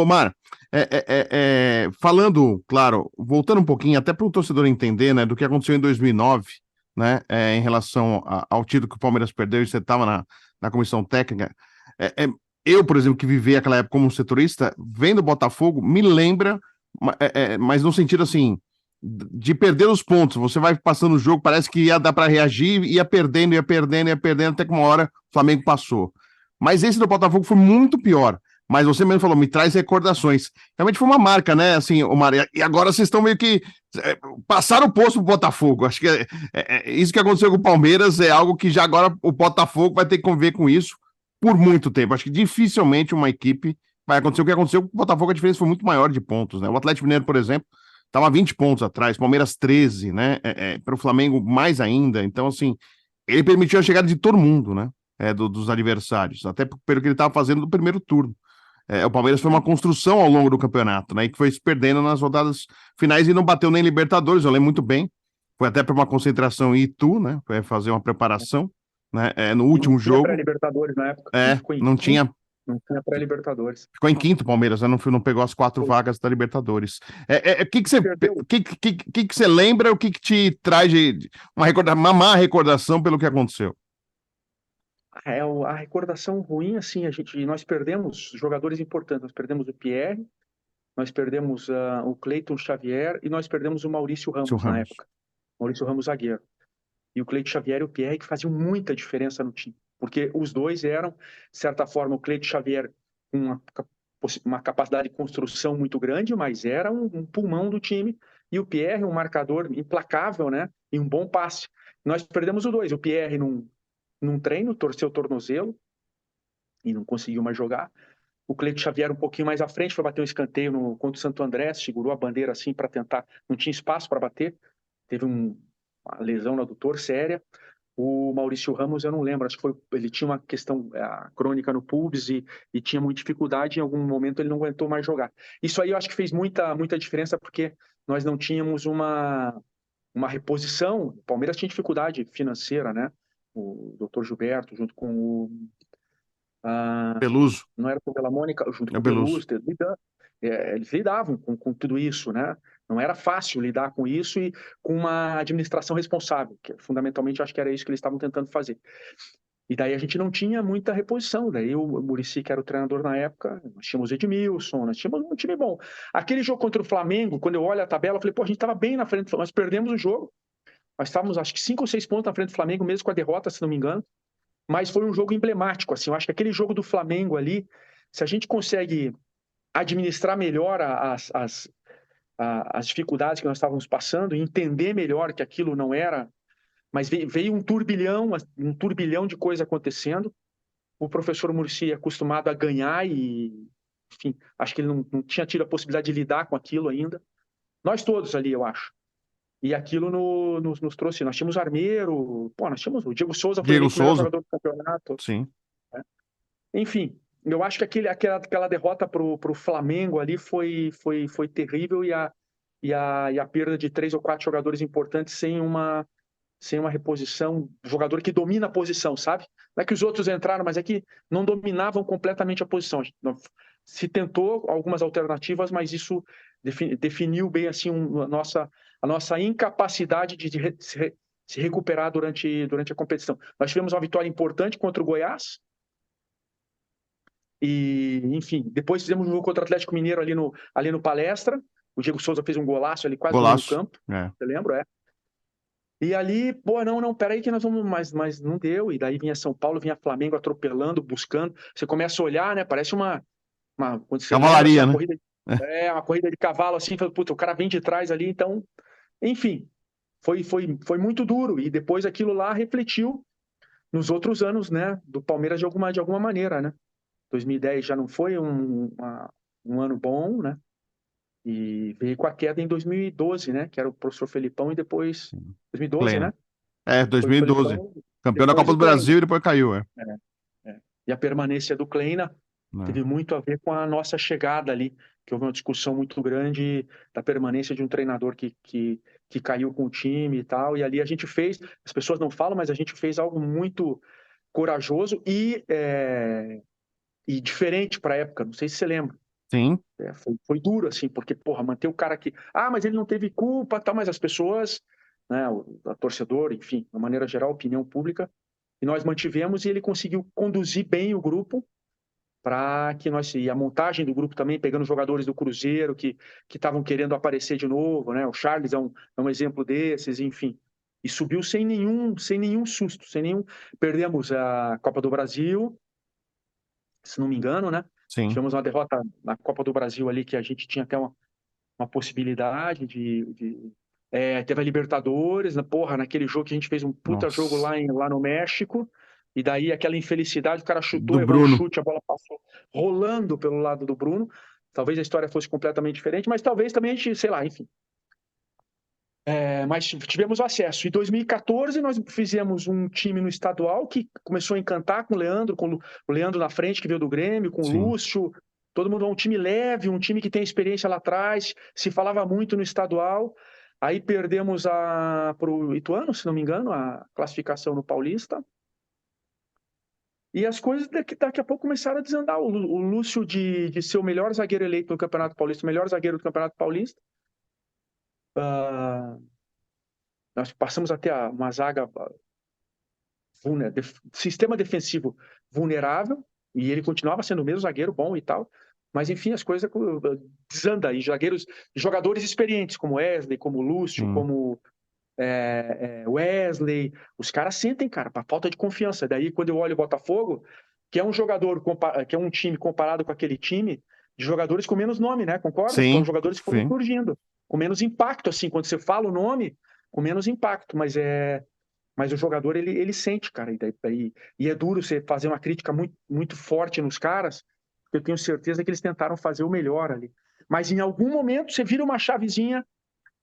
Mar, falando, claro, voltando um pouquinho, até para o torcedor entender, né, do que aconteceu em 2009, né, em relação ao título que o Palmeiras perdeu e você estava na comissão técnica. É, é, eu, por exemplo, que vivi aquela época como setorista, vendo o Botafogo, me lembra, mas no sentido assim, de perder os pontos. Você vai passando o jogo, parece que ia dar para reagir, ia perdendo, ia perdendo, ia perdendo, até que uma hora o Flamengo passou. Mas esse do Botafogo foi muito pior. Mas você mesmo falou, me traz recordações. Realmente foi uma marca, né? Assim, Omar, e agora vocês estão meio que passaram o posto pro Botafogo. Acho que isso que aconteceu com o Palmeiras é algo que já agora o Botafogo vai ter que conviver com isso por muito tempo. Acho que dificilmente uma equipe vai acontecer o que aconteceu com o Botafogo. A diferença foi muito maior de pontos, né? O Atlético Mineiro, por exemplo, estava 20 pontos atrás, Palmeiras 13, né? Para o Flamengo mais ainda. Então, assim, ele permitiu a chegada de todo mundo, né? Dos adversários, até pelo que ele estava fazendo no primeiro turno. O Palmeiras foi uma construção ao longo do campeonato, né? E que foi se perdendo nas rodadas finais e não bateu nem Libertadores, eu lembro muito bem. Foi até para uma concentração em Itu, né? Foi fazer uma preparação, né? No E não último tinha jogo, pré-Libertadores na época. A gente ficou em não quinto, tinha. não tinha pré-Libertadores. Ficou em quinto, Palmeiras, né? Não pegou as quatro Foi. vagas da Libertadores. Que você, Perdeu. que você lembra? O que te traz de uma má recordação pelo que aconteceu? A recordação ruim, assim, nós perdemos jogadores importantes. Nós perdemos o Pierre, nós perdemos o Cleiton Xavier e nós perdemos o Maurício Seu Ramos na Ramos. época. Maurício Ramos zagueiro. E o Cleiton Xavier e o Pierre que faziam muita diferença no time. Porque os dois eram, de certa forma, o Cleiton Xavier com uma capacidade de construção muito grande, mas era um pulmão do time. E o Pierre, um marcador implacável, né? E um bom passe. Nós perdemos os dois. O Pierre num treino, torceu o tornozelo e não conseguiu mais jogar. O Cleiton Xavier um pouquinho mais à frente, foi bater um escanteio contra o Santo André, segurou a bandeira assim para tentar, não tinha espaço para bater, teve uma lesão no adutor séria. O Maurício Ramos, eu não lembro, acho que ele tinha uma questão crônica no pubis e tinha muita dificuldade, em algum momento ele não aguentou mais jogar. Isso aí eu acho que fez muita diferença, porque nós não tínhamos uma reposição. O Palmeiras tinha dificuldade financeira, né? O doutor Gilberto, junto com Beluso. não era com o Vila Mônica, junto É com o o Beluso. Belusto, eles lidavam com tudo isso, né? Não era fácil lidar com isso e com uma administração responsável, que fundamentalmente eu acho que era isso que eles estavam tentando fazer. E daí a gente não tinha muita reposição. Daí o Muricy, que era o treinador na época, nós tínhamos o Edmilson, nós tínhamos um time bom. Aquele jogo contra o Flamengo, quando eu olho a tabela, eu falei, pô, a gente estava bem na frente do Flamengo, nós perdemos o jogo, nós estávamos acho que 5 ou 6 pontos na frente do Flamengo, mesmo com a derrota, se não me engano, mas foi um jogo emblemático, assim, eu acho que aquele jogo do Flamengo ali, se a gente consegue administrar melhor as dificuldades que nós estávamos passando e entender melhor que aquilo não era, mas veio um turbilhão de coisa acontecendo. O professor Muricy é acostumado a ganhar e, enfim, acho que ele não tinha tido a possibilidade de lidar com aquilo ainda. Nós todos ali, eu acho. E aquilo nos trouxe. Nós tínhamos Armeiro, pô, nós tínhamos o Diego Souza, foi Diego eleito o melhor Souza. jogador do campeonato. Sim. Enfim, eu acho que aquela derrota para o Flamengo ali foi terrível e a perda de 3 ou 4 jogadores importantes sem uma reposição, jogador que domina a posição, sabe? Não é que os outros entraram, mas é que não dominavam completamente a posição. Se tentou algumas alternativas, mas isso definiu bem assim a nossa incapacidade de se recuperar durante a competição. Nós tivemos uma vitória importante contra o Goiás, e, enfim, depois fizemos um jogo contra o Atlético Mineiro ali no Palestra. O Diego Souza fez um golaço ali quase no Golaço. meio-campo. Você lembra? E ali, pô, não, peraí que nós vamos, mas não deu. E daí vinha São Paulo, vinha Flamengo atropelando, buscando. Você começa a olhar, né? Parece quando você lembra assim, Cavalaria, né? uma corrida de cavalo assim, fala, puta, o cara vem de trás ali, então, enfim, foi muito duro. E depois aquilo lá refletiu nos outros anos, né, do Palmeiras de alguma maneira, né? 2010 já não foi um ano bom, né? E veio com a queda em 2012, né? Que era o professor Felipão e depois 2012, Pleno. né? Foi o 2012. Felipão, Campeão da depois Copa o do Kleina. Brasil e depois caiu, é. E a permanência do Kleina É. teve muito a ver com a nossa chegada ali, que houve uma discussão muito grande da permanência de um treinador que caiu com o time e tal. E ali a gente fez, as pessoas não falam, mas a gente fez algo muito corajoso e diferente para a época. Não sei se você lembra. Sim, Foi duro, assim, porque, porra, manter o cara aqui. Ah, mas ele não teve culpa, tal, mas as pessoas, né, a torcedor, enfim, de maneira geral, a opinião pública, e nós mantivemos e ele conseguiu conduzir bem o grupo para que nós. E a montagem do grupo também, pegando jogadores do Cruzeiro que estavam querendo aparecer de novo, né? O Charles é um exemplo desses, enfim. E subiu sem nenhum susto, sem nenhum. Perdemos a Copa do Brasil, se não me engano, né? sim. Tivemos uma derrota na Copa do Brasil ali que a gente tinha até uma possibilidade teve a Libertadores, porra, naquele jogo que a gente fez um puta jogo Nossa. lá no México, e daí aquela infelicidade, o cara chutou, Do errou um Bruno. chute, a bola passou rolando pelo lado do Bruno. Talvez a história fosse completamente diferente, mas talvez também a gente, sei lá, enfim. Mas tivemos acesso. Em 2014, nós fizemos um time no estadual que começou a encantar com o Leandro, o Leandro na frente, que veio do Grêmio, com o Sim. Lúcio. Todo mundo é um time leve, um time que tem experiência lá atrás. Se falava muito no estadual. Aí perdemos para o Ituano, se não me engano, a classificação no Paulista. E as coisas daqui a pouco começaram a desandar. O Lúcio de ser o melhor zagueiro eleito no Campeonato Paulista, o melhor zagueiro do Campeonato Paulista. Ah, nós passamos a ter uma zaga sistema defensivo vulnerável, e ele continuava sendo o mesmo zagueiro bom e tal, mas enfim, as coisas desandam, e jogadores experientes, como Wesley, como Lúcio, Sim. como Wesley, os caras sentem, cara, para falta de confiança. Daí, quando eu olho o Botafogo, que é um jogador, que é um time comparado com aquele time, de jogadores com menos nome, né? Concorda? Foram Sim. jogadores que foram Sim. surgindo, com menos impacto, assim, quando você fala o nome, com menos impacto, mas o jogador, ele sente, cara. E é duro você fazer uma crítica muito, muito forte nos caras, porque eu tenho certeza que eles tentaram fazer o melhor ali. Mas em algum momento você vira uma chavezinha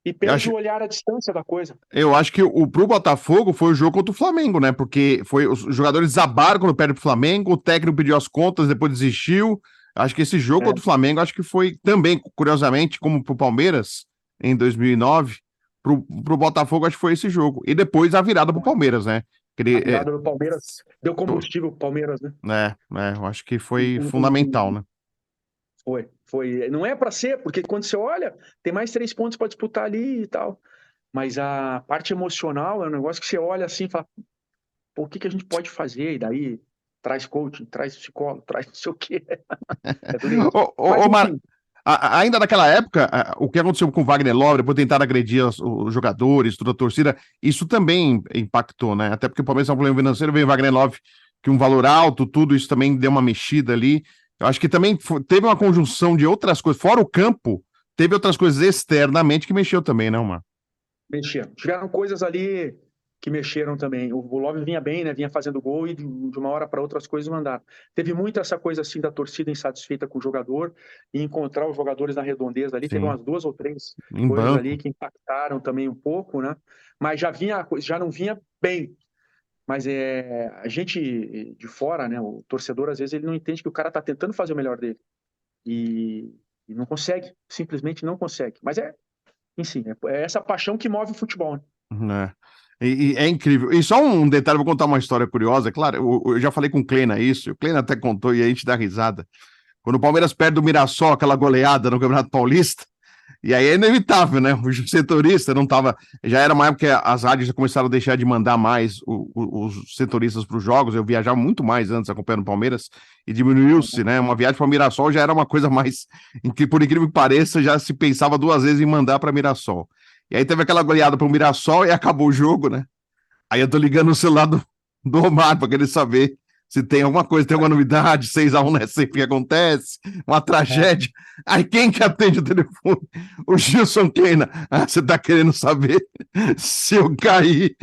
e Eu perde acho, o olhar à distância da coisa. eu acho que pro Botafogo foi o jogo contra o Flamengo, né? Porque os jogadores desabaram quando perdem pro Flamengo, o técnico pediu as contas, depois desistiu. Acho que esse jogo É, contra o Flamengo, acho que foi também, curiosamente, como pro Palmeiras, em 2009, pro Botafogo, acho que foi esse jogo. E depois a virada pro Palmeiras, né? a Ele, virada do Palmeiras deu combustível pro Palmeiras, né? eu acho que E- foi fundamental, e- né? Foi. Não é para ser, porque quando você olha, tem mais 3 pontos para disputar ali e tal. Mas a parte emocional é um negócio que você olha assim e fala, pô, o que que a gente pode fazer? E daí traz coaching, traz psicólogo, traz não sei o quê. É tudo isso. Mas enfim, Ainda naquela época, o que aconteceu com o Wagner Love, depois tentar agredir os jogadores, toda a torcida, isso também impactou, né? Até porque o Palmeiras tem um problema financeiro, veio o Wagner Love, que um valor alto, tudo isso também deu uma mexida ali. Eu acho que também teve uma conjunção de outras coisas, fora o campo, teve outras coisas externamente que mexeu também, né, Omar? mexeram. Tiveram coisas ali que mexeram também. O Love vinha bem, né? Vinha fazendo gol e de uma hora para outra as coisas mandaram. Teve muito essa coisa assim da torcida insatisfeita com o jogador e encontrar os jogadores na redondeza ali. Teve Sim, umas 2 ou 3 em coisas ali banco. que impactaram também um pouco, né? Mas já não vinha bem. Mas a gente de fora, né? O torcedor às vezes ele não entende que o cara tá tentando fazer o melhor dele e não consegue, simplesmente não consegue. Mas enfim, é essa paixão que move o futebol, né? Né? E é incrível. E só um detalhe, vou contar uma história curiosa. Claro, eu já falei com o Kleina isso, o Kleina até contou e a gente dá risada. Quando o Palmeiras perde o Mirassol, aquela goleada no Campeonato Paulista, e aí é inevitável, né? O setorista não tava. Já era uma época que as rádios já começaram a deixar de mandar mais os setoristas para os jogos. Eu viajava muito mais antes acompanhando o Palmeiras e diminuiu-se, né? Uma viagem para o Mirassol já era uma coisa mais. Por incrível que pareça, já se pensava 2 vezes em mandar para Mirassol. E aí teve aquela goleada para o Mirassol e acabou o jogo, né? Aí eu tô ligando o celular do Omar para querer saber se tem alguma coisa, tem alguma novidade, 6-1 não é sempre que acontece, uma É. tragédia. Aí quem que atende o telefone? O Gilson Kleina. Ah, você tá querendo saber se eu caí?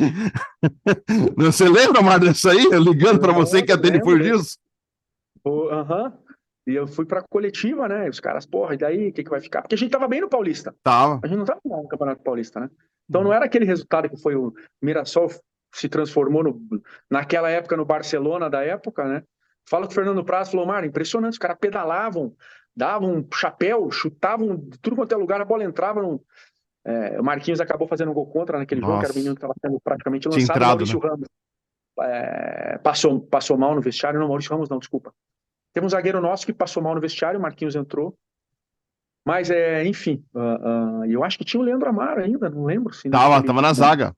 Você lembra, Omar, dessa aí? Eu ligando para você que Nossa, atende foi o lembro. Gilson? Aham. E eu fui pra coletiva, né? E os caras, porra, e daí, o que que vai ficar? Porque a gente tava bem no Paulista. Tava. A gente não tava mal no Campeonato Paulista, né? Então não era aquele resultado que foi o Mirassol se transformou naquela época no Barcelona da época, né? Fala que o Fernando Praz falou, Mário, impressionante, os caras pedalavam, davam um chapéu, chutavam de tudo quanto é lugar, a bola entrava. O Marquinhos acabou fazendo um gol contra naquele jogo, que era o menino Nossa, que estava sendo praticamente tinha lançado. O entrado, né? Maurício Ramos passou mal no vestiário. Não, Maurício Ramos não, desculpa. Teve um zagueiro nosso que passou mal no vestiário, o Marquinhos entrou. Mas, enfim, eu acho que tinha o Leandro Amaro ainda, não lembro se naquele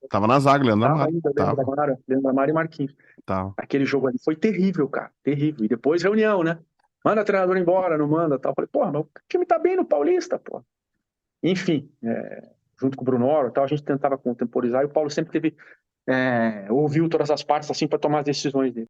Tava na zaga, Leandro tava Amaro, ainda tava, Leandro Amaro e Marquinhos. tava. Aquele jogo ali foi terrível, cara, terrível. E depois reunião, né? Manda o treinador embora, não manda, tal. Falei, porra, mas o time tá bem no Paulista, pô. Enfim, junto com o Bruno Oro, tal, a gente tentava contemporizar e o Paulo sempre ouviu todas as partes assim para tomar as decisões dele.